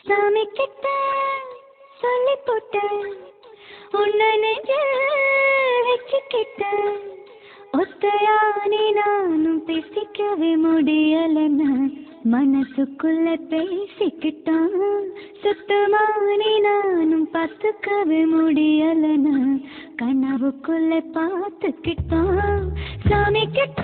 சாமி கிட்ட சொல்லி போட்ட உன்னை நெஞ்சில் வச்சுக்கிட்ட ஒத்தையானி நானும் பேசிக்கவே முடியலன்னா மனசுக்குள்ள பேசிக்கிட்டான் சுத்தமானி நானும் பார்த்துக்கவே முடியலன்னா கனவுக்குள்ள பார்த்துக்கிட்டான் சாமி கிட்ட